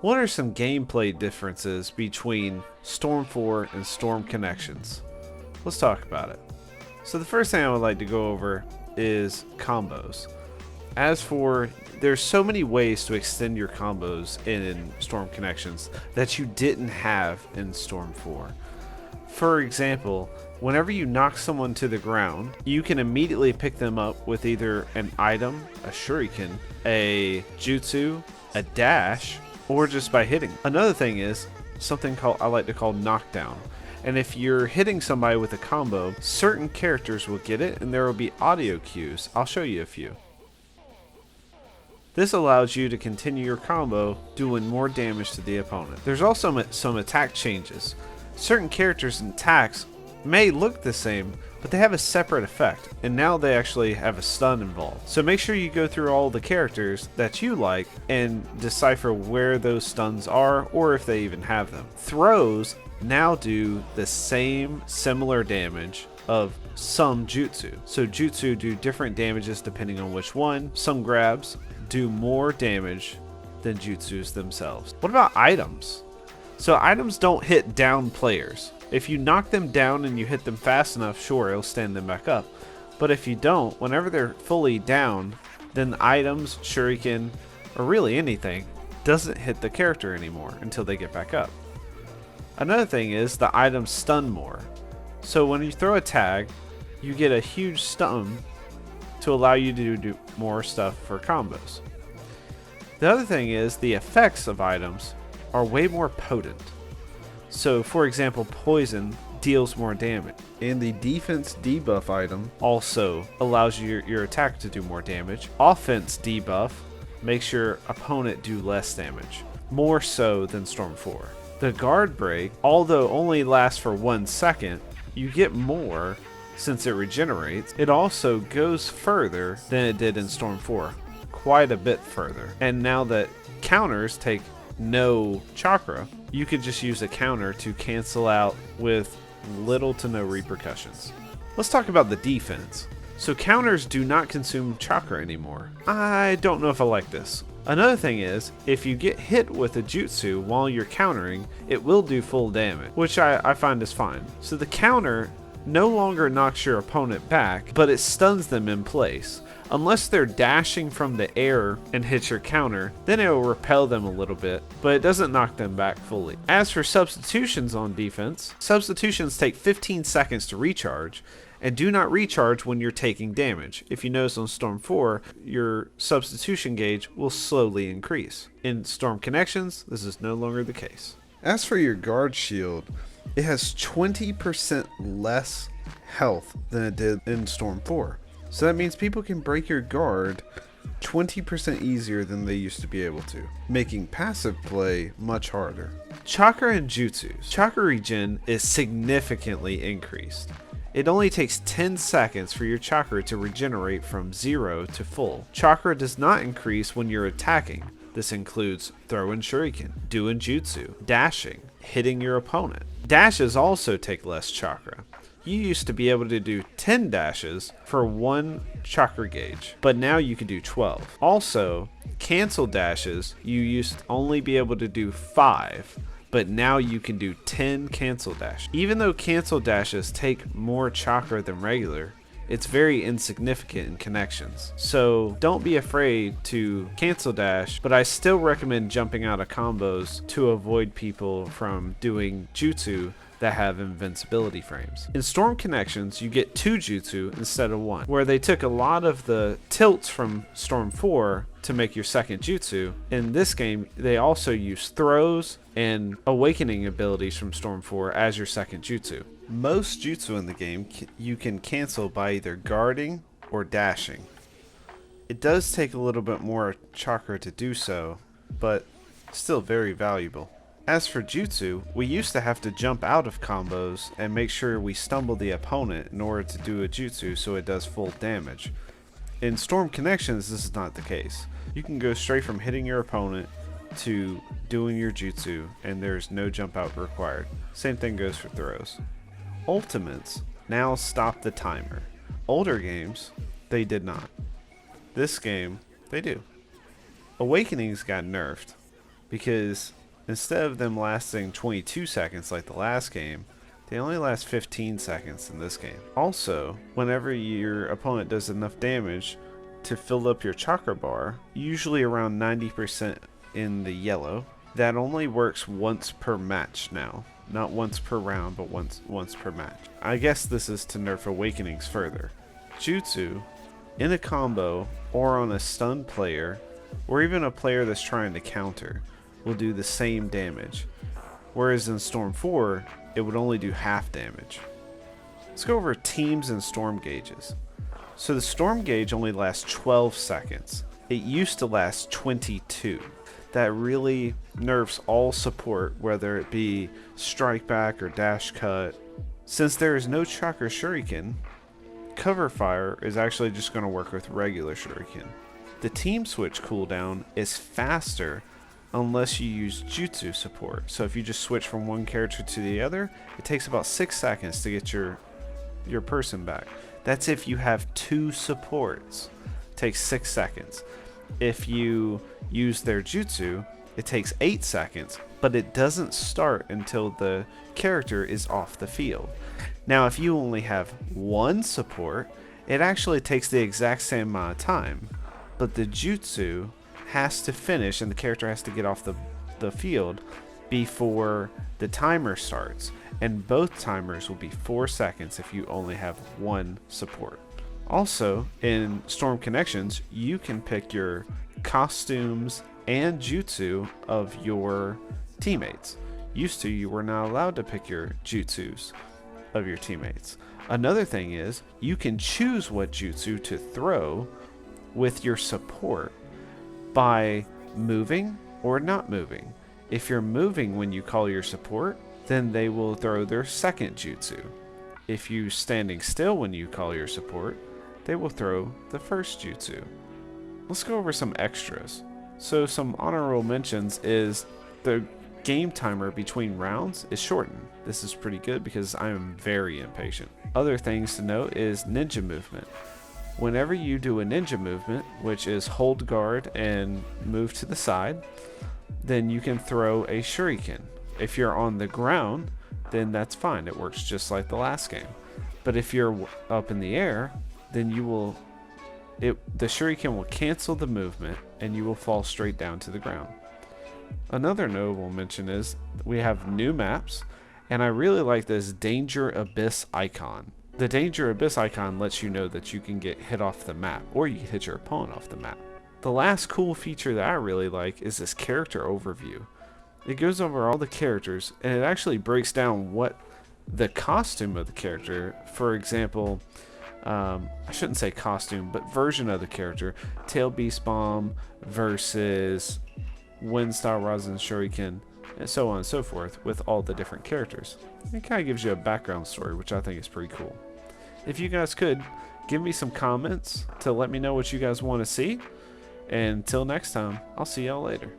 What are some gameplay differences between Storm 4 and Storm Connections? Let's talk about it. So the first thing I would like to go over is combos. As for, there's so many ways to extend your combos in Storm Connections that you didn't have in Storm 4. For example, whenever you knock someone to the ground, you can immediately pick them up with either an item, a shuriken, a jutsu, a dash, or just by hitting. Another thing is something I like to call knockdown. And if you're hitting somebody with a combo, certain characters will get it and there will be audio cues. I'll show you a few. This allows you to continue your combo doing more damage to the opponent. There's also some attack changes. Certain characters and attacks may look the same, but they have a separate effect, and now they actually have a stun involved. So make sure you go through all the characters that you like and decipher where those stuns are, or if they even have them. Throws now do the same similar damage of some jutsu. So jutsu do different damages depending on which one. Some grabs do more damage than jutsus themselves. What about items? So items don't hit down players. If you knock them down and you hit them fast enough, sure, it'll stand them back up. But if you don't, whenever they're fully down, then items, shuriken, or really anything, doesn't hit the character anymore until they get back up. Another thing is the items stun more. So when you throw a tag, you get a huge stun to allow you to do more stuff for combos. The other thing is the effects of items are way more potent. So for example, poison deals more damage, and the defense debuff item also allows your attack to do more damage. Offense debuff makes your opponent do less damage, more so than Storm 4. The guard break, although only lasts for 1 second, you get more since it regenerates. It also goes further than it did in Storm 4, quite a bit further. And now that counters take no chakra, you could just use a counter to cancel out with little to no repercussions. Let's talk about the defense. So counters do not consume chakra anymore. I don't know if I like this. Another thing is, if you get hit with a jutsu while you're countering, it will do full damage, which I find is fine. So the counter no longer knocks your opponent back, but it stuns them in place. Unless they're dashing from the air and hits your counter, then it will repel them a little bit, but it doesn't knock them back fully. As for substitutions on defense, substitutions take 15 seconds to recharge, and do not recharge when you're taking damage. If you notice on Storm 4, your substitution gauge will slowly increase. In Storm Connections, this is no longer the case. As for your guard shield, it has 20% less health than it did in Storm 4. So that means people can break your guard 20% easier than they used to be able to, making passive play much harder. Chakra and jutsus. Chakra regen is significantly increased. It only takes 10 seconds for your chakra to regenerate from 0 to full. Chakra does not increase when you're attacking. This includes throwing shuriken, doing jutsu, dashing, hitting your opponent. Dashes also take less chakra. You used to be able to do 10 dashes for 1 chakra gauge, but now you can do 12. Also, cancel dashes, you used to only be able to do 5, but now you can do 10 cancel dash. Even though cancel dashes take more chakra than regular, it's very insignificant in connections. So don't be afraid to cancel dash, but I still recommend jumping out of combos to avoid people from doing jutsu that have invincibility frames. In Storm Connections, you get 2 jutsu instead of 1, where they took a lot of the tilts from Storm 4 to make your second jutsu. In this game, they also use throws and awakening abilities from Storm 4 as your second jutsu. Most jutsu in the game you can cancel by either guarding or dashing. It does take a little bit more chakra to do so, but still very valuable. As for jutsu, we used to have to jump out of combos and make sure we stumble the opponent in order to do a jutsu so it does full damage. In Storm Connections, this is not the case. You can go straight from hitting your opponent to doing your jutsu, and there's no jump out required. Same thing goes for throws. Ultimates now stop the timer. Older games, they did not. This game, they do. Awakenings got nerfed because instead of them lasting 22 seconds like the last game, they only last 15 seconds in this game. Also, whenever your opponent does enough damage to fill up your chakra bar, usually around 90% in the yellow, that only works once per match now. Not once per round, but once per match. I guess this is to nerf Awakenings further. Jutsu, in a combo, or on a stunned player, or even a player that's trying to counter, will do the same damage. Whereas in Storm 4, it would only do half damage. Let's go over teams and storm gauges. So the storm gauge only lasts 12 seconds. It used to last 22. That really nerfs all support, whether it be strike back or dash cut. Since there is no chakra shuriken, cover fire is actually just going to work with regular shuriken. The team switch cooldown is faster unless you use jutsu support. So if you just switch from one character to the other, it takes about 6 seconds to get your person back. That's if you have 2 supports. It takes 6 seconds. If you use their jutsu, it takes 8 seconds, but it doesn't start until the character is off the field. Now, if you only have 1 support, it actually takes the exact same amount of time, but the jutsu has to finish and the character has to get off the field before the timer starts, and both timers will be 4 seconds if you only have 1 support. Also, in Storm Connections, you can pick your costumes and jutsu of your teammates. Used to, you were not allowed to pick your jutsus of your teammates. Another thing is, you can choose what jutsu to throw with your support by moving or not moving. If you're moving when you call your support, then they will throw their second jutsu. If you're standing still when you call your support, they will throw the first jutsu. Let's go over some extras. So some honorable mentions is the game timer between rounds is shortened. This is pretty good because I am very impatient. Other things to note is ninja movement. Whenever you do a ninja movement, which is hold guard and move to the side, then you can throw a shuriken. If you're on the ground, then that's fine. It works just like the last game. But if you're up in the air, then the shuriken will cancel the movement and you will fall straight down to the ground. Another notable mention is we have new maps, and I really like this Danger Abyss icon. The Danger Abyss icon lets you know that you can get hit off the map, or you can hit your opponent off the map. The last cool feature that I really like is this character overview. It goes over all the characters, and it actually breaks down what the costume of the character, for example, I shouldn't say costume, but version of the character, Tail Beast Bomb versus Wind Style Rasen Shuriken, and so on and so forth, with all the different characters. It kind of gives you a background story, which I think is pretty cool. If you guys could, give me some comments to let me know what you guys want to see. And until next time, I'll see y'all later.